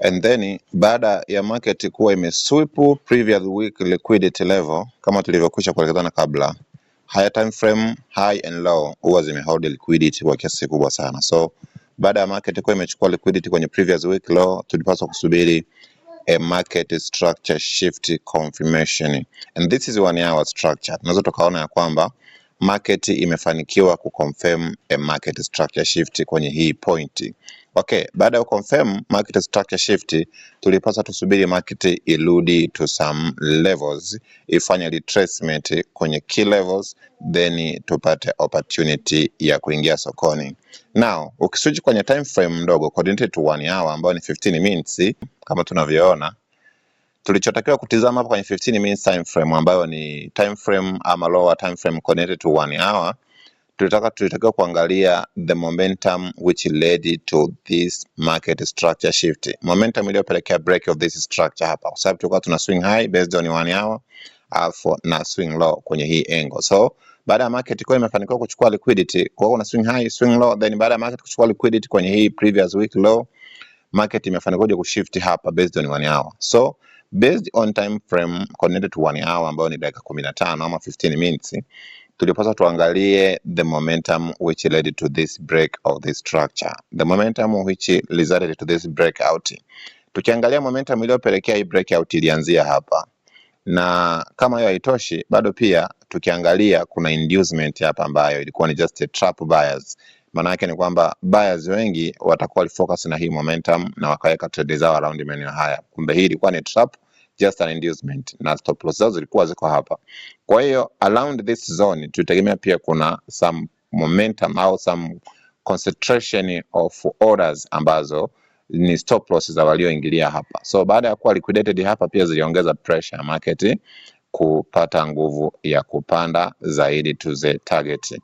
and then baada ya market kuwa imesweep previous week liquidity level kama tulivyokwisha kuelekezana kabla, higher time frame high and low huwa zimehold liquidity kwa kiasi kubwa sana. So baada ya market kuwa imechukua liquidity kwenye previous week low, tulipaswa kusubiri a market structure shift confirmation, and this is 1 hour structure. Tunaweza tukaona ya kwamba market imefanikiwa kuconfirm a market structure shift kwenye hii point. Okay, baada ya confirm market structure shift, tulipaswa tusubiri market irudi to some levels, ifanye retracement kwenye key levels, then tupate opportunity ya kuingia sokoni. Now, ukiswitch kwenye time frame ndogo coordinated to 1 hour ambayo ni 15 minutes kama tunavyoona, tulichotakiwa kutizama hapa kwenye 15 minutes time frame ambayo ni time frame ama lower time frame connected to 1 hour, tulitakiwa kuangalia the momentum which led to this market structure shift, momentum iliyopelekea break of this structure hapa, kwa sababu tulikuwa tuna swing high based on 1 hour alafu na swing low kwenye hii angle. So baada ya market kwa imefanikiwa kuchukua liquidity, kwa hiyo kuna swing high swing low, then baada ya market kuchukua liquidity kwenye hii previous week low, market imefanikiwa kushift hapa based on 1 hour. So based on time frame connected to 1 hour ambayo ni dakika 15 ama 15 minutes, tulipaswa tuangalie the momentum which led to this break of this structure, the momentum which resulted to this breakout. Tukiangalia momentum iliyopelekea hii breakout ilianzia hapa, na kama hiyo haitoshi bado pia tukiangalia kuna inducement hapa ambayo ilikuwa ni just a trap buyers. Maana yake ni kwamba buyers wengi watakuwa focus na hii momentum na wakaweka trade zao around maeneo haya, kumbe hii ilikuwa ni trap, just an inducement, na stop loss zao zilikuwa ziko hapa. Kwa hiyo around this zone tutegemea pia kuna some momentum au some concentration of orders ambazo ni stop loss za walioingilia hapa. So baada ya kuwa liquidated hapa, pia ziliongeza pressure ya market kupata nguvu ya kupanda zaidi to the target.